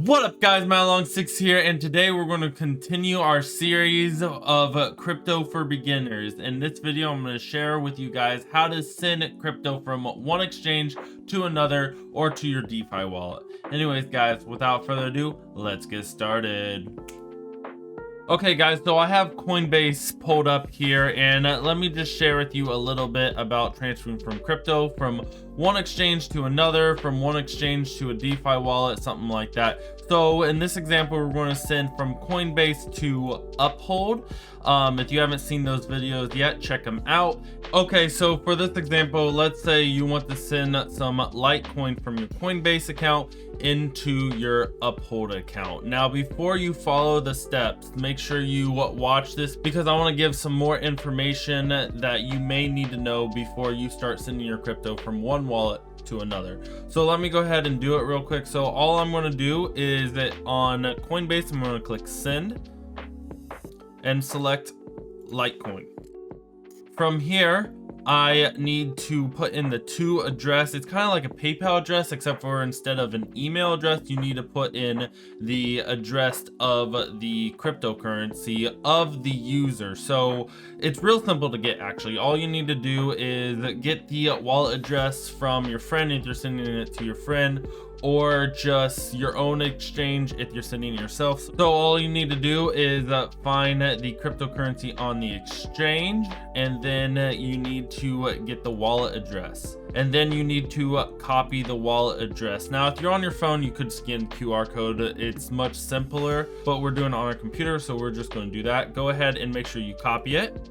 What up guys, Matt Long6 here, and today we're going to continue our series of crypto for beginners. In this video, I'm going to share with you guys how to send crypto from one exchange to another or to your DeFi wallet. Anyways guys, without further ado, let's get started. Okay guys, so I have Coinbase pulled up here, and let me just share with you a little bit about transferring from crypto from one exchange to another, from one exchange to a DeFi wallet, something like that. So in this example, we're going to send from Coinbase to Uphold. If you haven't seen those videos yet, check them out. Okay, so for this example, let's say you want to send some Litecoin from your Coinbase account into your Uphold account. Now, before you follow the steps, make sure you watch this, because I want to give some more information that you may need to know before you start sending your crypto from one wallet to another. So let me go ahead and do it real quick. So all I'm going to do is that on Coinbase, I'm going to click send and select Litecoin. From here, I need to put in the to address. It's kind of like a PayPal address, except for instead of an email address, you need to put in the address of the cryptocurrency of the user. So it's real simple to get, actually. All you need to do is get the wallet address from your friend if you're sending it to your friend, or just your own exchange if you're sending it yourself. So all you need to do is find the cryptocurrency on the exchange, and then you need to get the wallet address, and then you need to copy the wallet address. Now, if you're on your phone, you could scan QR code. It's much simpler, but we're doing it on our computer, so we're just going to do that. Go ahead and make sure you copy it,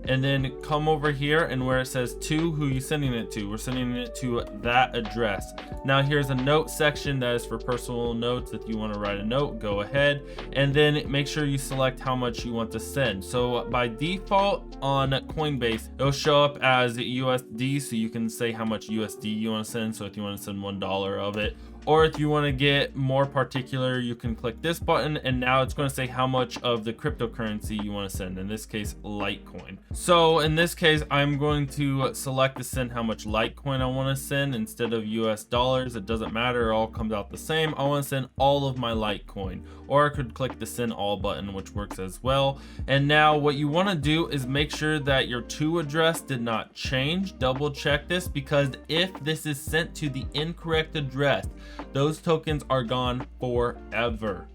and then come over here, and where it says to who you sending it to, we're sending it to that address. Now here's a note section that is for personal notes. If you want to write a note, go ahead, and then make sure you select how much you want to send. So by default on Coinbase, it'll show up as USD, so you can say how much USD you want to send. So if you want to send $1 of it, or if you want to get more particular, you can click this button, and now it's going to say how much of the cryptocurrency you want to send, in this case Litecoin. So in this case, I'm going to select to send how much Litecoin I want to send instead of US dollars. It doesn't matter, it all comes out the same. I want to send all of my Litecoin, or I could click the send all button, which works as well. And now what you want to do is make sure that your to address did not change. Double check this, because if this is sent to the incorrect address, those tokens are gone forever.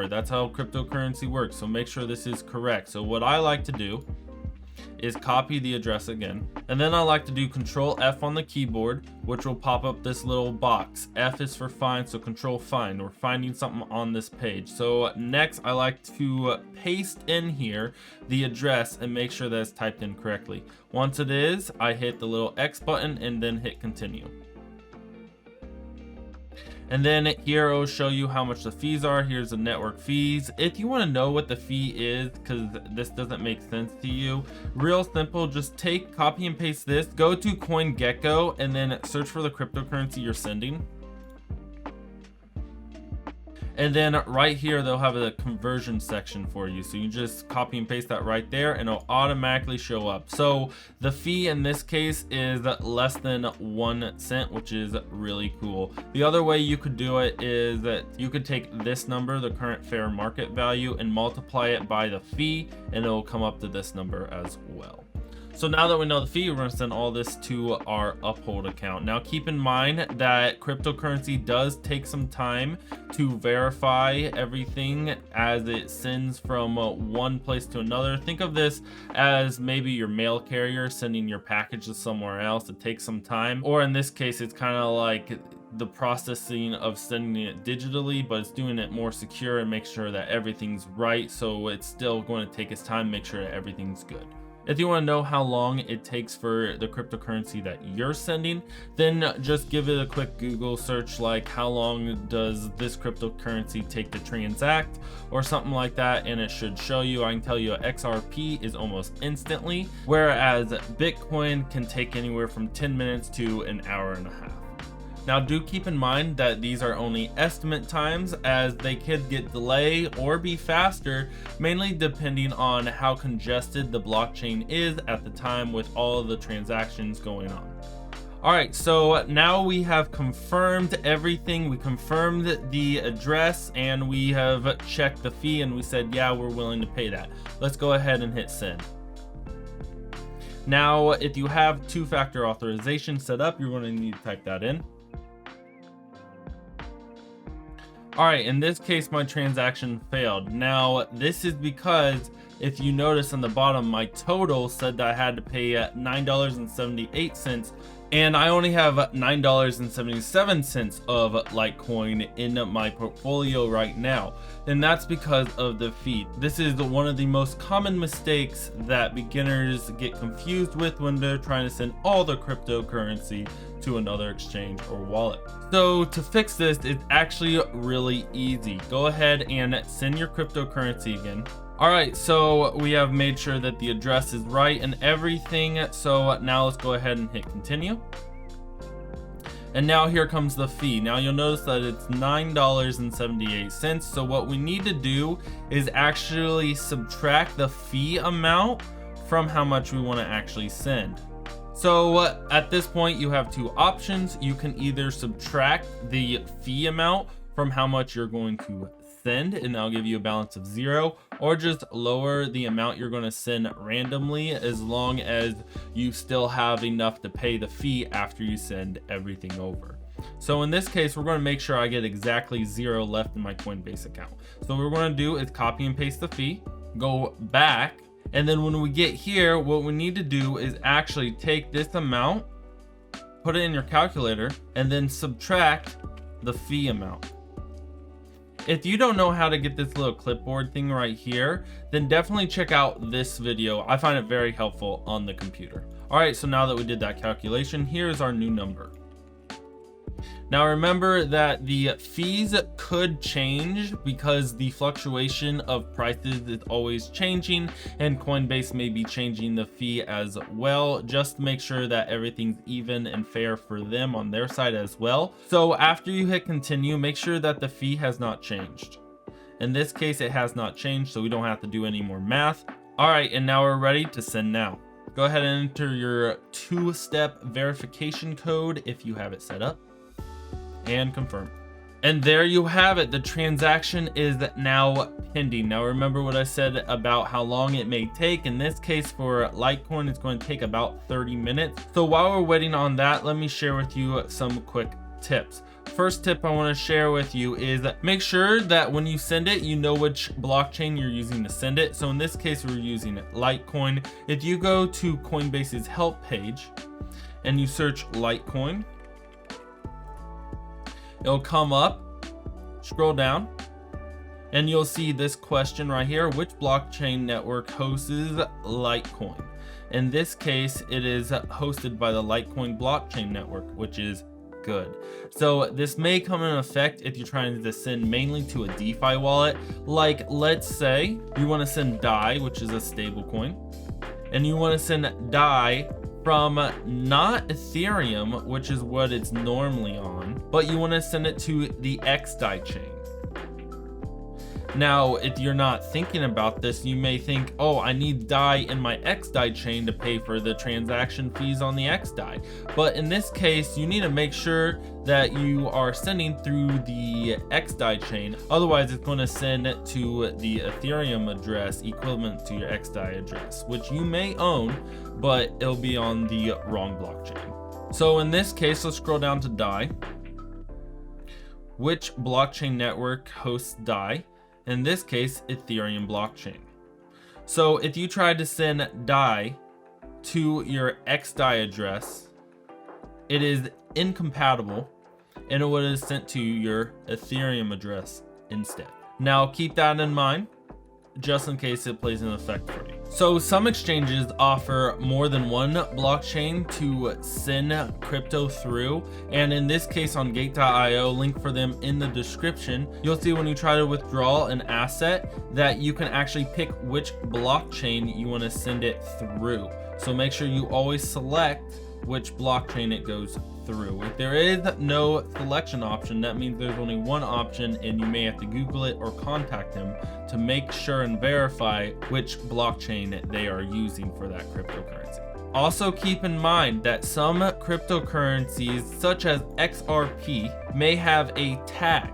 That's how cryptocurrency works. So make sure this is correct. So what I like to do is copy the address again, and then I like to do Control F on the keyboard, which will pop up this little box. F is for find, so Control find. We're finding something on this page. So next, I like to paste in here the address and make sure that it's typed in correctly. Once it is, I hit the little X button and then hit continue. And then here it will show you how much the fees are. Here's the network fees. If you want to know what the fee is, because this doesn't make sense to you, real simple, just copy and paste this, go to CoinGecko, and then search for the cryptocurrency you're sending. And then right here, they'll have a conversion section for you. So you just copy and paste that right there, and it'll automatically show up. So the fee in this case is less than 1 cent, which is really cool. The other way you could do it is that you could take this number, the current fair market value, and multiply it by the fee, and it'll come up to this number as well. So now that we know the fee, we're going to send all this to our Uphold account. Now keep in mind that cryptocurrency does take some time to verify everything as it sends from one place to another. Think of this as maybe your mail carrier sending your package to somewhere else. It takes some time, or in this case, it's kind of like the processing of sending it digitally, but it's doing it more secure and make sure that everything's right. So it's still going to take its time, make sure that everything's good. If you want to know how long it takes for the cryptocurrency that you're sending, then just give it a quick Google search, like how long does this cryptocurrency take to transact, or something like that, and it should show you. I can tell you XRP is almost instantly, whereas Bitcoin can take anywhere from 10 minutes to an hour and a half. Now do keep in mind that these are only estimate times, as they could get delayed or be faster, mainly depending on how congested the blockchain is at the time with all of the transactions going on. All right, so now we have confirmed everything. We confirmed the address and we have checked the fee and we said, yeah, we're willing to pay that. Let's go ahead and hit send. Now, if you have two-factor authorization set up, you're going to need to type that in. All right, in this case, my transaction failed. Now, this is because if you notice on the bottom, my total said that I had to pay $9.78, and I only have $9.77 of Litecoin in my portfolio right now. And that's because of the fee. This is one of the most common mistakes that beginners get confused with when they're trying to send all their cryptocurrency to another exchange or wallet. So to fix this, it's actually really easy. Go ahead and send your cryptocurrency again. All right, so we have made sure that the address is right and everything. So now let's go ahead and hit continue. And now here comes the fee. Now you'll notice that it's $9.78. So what we need to do is actually subtract the fee amount from how much we want to actually send. So at this point, you have two options. You can either subtract the fee amount from how much you're going to send, and that'll give you a balance of 0, or just lower the amount you're going to send randomly, as long as you still have enough to pay the fee after you send everything over. So in this case, we're going to make sure I get exactly 0 left in my Coinbase account. So what we're going to do is copy and paste the fee, go back, and then when we get here, what we need to do is actually take this amount, put it in your calculator, and then subtract the fee amount. If you don't know how to get this little clipboard thing right here, then definitely check out this video. I find it very helpful on the computer. All right, so now that we did that calculation, here's our new number. Now remember that the fees could change because the fluctuation of prices is always changing, and Coinbase may be changing the fee as well. Just make sure that everything's even and fair for them on their side as well. So after you hit continue, make sure that the fee has not changed. In this case, it has not changed, so we don't have to do any more math. All right, and now we're ready to send now. Go ahead and enter your two-step verification code if you have it set up, and confirm. And there you have it. The transaction is now pending. Now remember what I said about how long it may take. In this case, for Litecoin, it's going to take about 30 minutes. So while we're waiting on that, let me share with you some quick tips. First tip I want to share with you is make sure that when you send it, you know which blockchain you're using to send it. So in this case, we're using Litecoin. If you go to Coinbase's help page and you search Litecoin, it'll come up, scroll down, and you'll see this question right here: which blockchain network hosts Litecoin? In this case, it is hosted by the Litecoin blockchain network, which is good. So this may come in effect if you're trying to send mainly to a DeFi wallet. Like, let's say you want to send DAI, which is a stable coin, and you want to send DAI from not Ethereum, which is what it's normally on, but you want to send it to the XDAI chain. Now, if you're not thinking about this, you may think, oh, I need DAI in my XDAI chain to pay for the transaction fees on the XDAI. But in this case, you need to make sure that you are sending through the XDAI chain. Otherwise, it's going to send it to the Ethereum address equivalent to your XDAI address, which you may own, but it'll be on the wrong blockchain. So in this case, let's scroll down to DAI. Which blockchain network hosts DAI? In this case, Ethereum blockchain. So if you tried to send DAI to your XDAI address, it is incompatible and it would have sent to your Ethereum address instead. Now keep that in mind, just in case it plays an effect for you. So some exchanges offer more than one blockchain to send crypto through, and in this case on gate.io, link for them in the description, you'll see when you try to withdraw an asset that you can actually pick which blockchain you want to send it through. So make sure you always select which blockchain it goes through. If there is no selection option, that means there's only one option, and you may have to Google it or contact them to make sure and verify which blockchain they are using for that cryptocurrency. Also keep in mind that some cryptocurrencies such as XRP may have a tag.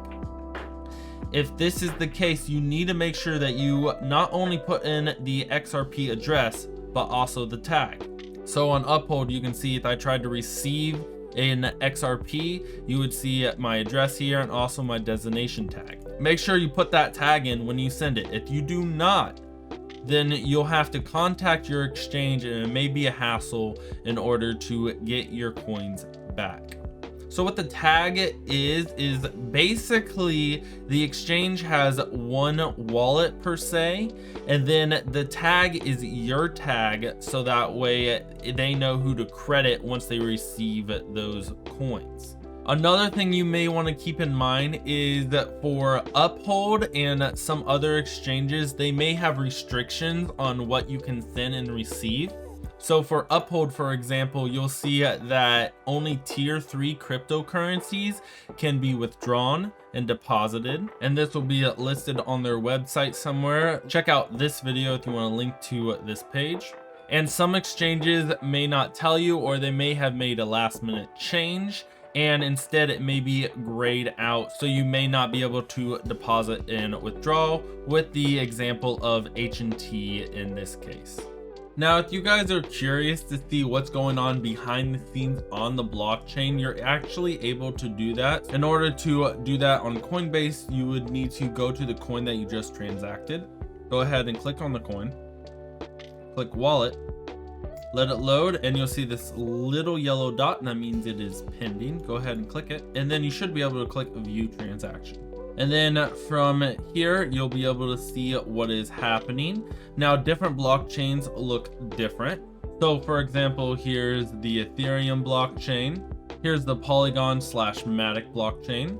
If this is the case, you need to make sure that you not only put in the XRP address, but also the tag. So on Uphold, you can see if I tried to receive an XRP, you would see my address here and also my destination tag. Make sure you put that tag in when you send it. If you do not, then you'll have to contact your exchange, and it may be a hassle in order to get your coins back. So what the tag is basically the exchange has one wallet per se, and then the tag is your tag, so that way they know who to credit once they receive those coins. Another thing you may want to keep in mind is that for Uphold and some other exchanges, they may have restrictions on what you can send and receive. So for Uphold, for example, you'll see that only tier 3 cryptocurrencies can be withdrawn and deposited, and this will be listed on their website somewhere. Check out this video if you want to link to this page. And some exchanges may not tell you, or they may have made a last minute change, and instead it may be grayed out, so you may not be able to deposit and withdraw, with the example of H&T in this case. Now, if you guys are curious to see what's going on behind the scenes on the blockchain, you're actually able to do that. In order to do that on Coinbase, you would need to go to the coin that you just transacted. Go ahead and click on the coin, click wallet, let it load, and you'll see this little yellow dot, and that means it is pending. Go ahead and click it, and then you should be able to click view transaction. And then from here, you'll be able to see what is happening. Now, different blockchains look different. So for example, here's the Ethereum blockchain. Here's the Polygon/Matic blockchain.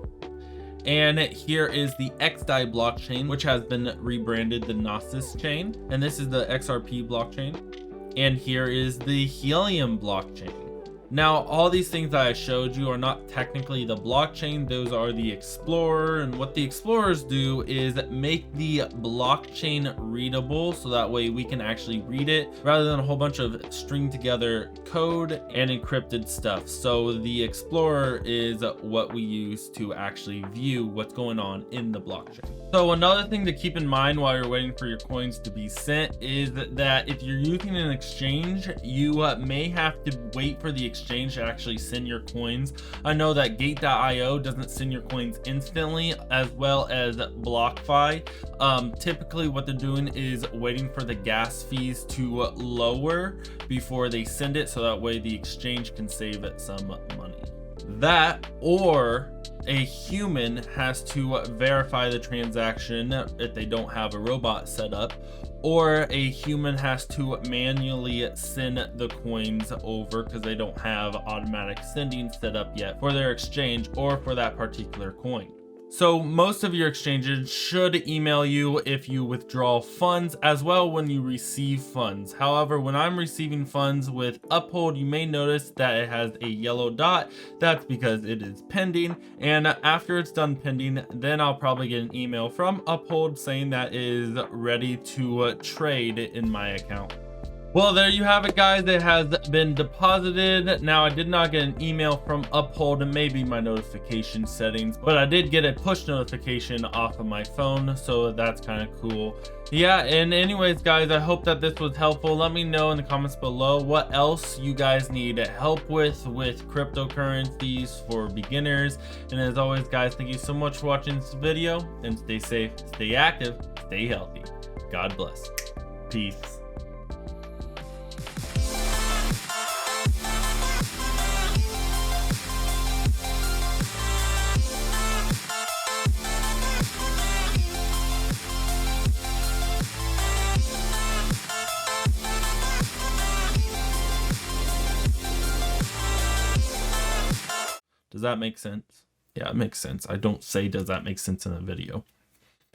And here is the XDAI blockchain, which has been rebranded the Gnosis chain. And this is the XRP blockchain. And here is the Helium blockchain. Now, all these things that I showed you are not technically the blockchain. Those are the Explorer, and what the Explorers do is make the blockchain readable, so that way we can actually read it rather than a whole bunch of string together code and encrypted stuff. So the Explorer is what we use to actually view what's going on in the blockchain. So another thing to keep in mind while you're waiting for your coins to be sent is that if you're using an exchange, you may have to wait for the exchange to actually send your coins. I know that Gate.io doesn't send your coins instantly, as well as BlockFi. Typically what they're doing is waiting for the gas fees to lower before they send it, so that way the exchange can save some money. That, or a human has to verify the transaction if they don't have a robot set up, or a human has to manually send the coins over because they don't have automatic sending set up yet for their exchange or for that particular coin. So most of your exchanges should email you if you withdraw funds, as well when you receive funds. However, when I'm receiving funds with Uphold, you may notice that it has a yellow dot. That's because it is pending, and after it's done pending, then I'll probably get an email from Uphold saying that it is ready to trade in my account. Well, there you have it, guys. It has been deposited. Now, I did not get an email from Uphold, and maybe my notification settings, but I did get a push notification off of my phone, so that's kind of cool. Yeah, and anyways, guys, I hope that this was helpful. Let me know in the comments below what else you guys need help with cryptocurrencies for beginners. And as always, guys, thank you so much for watching this video, and stay safe, stay active, stay healthy. God bless. Peace. Does that make sense? Yeah, it makes sense. I don't say does that make sense in a video.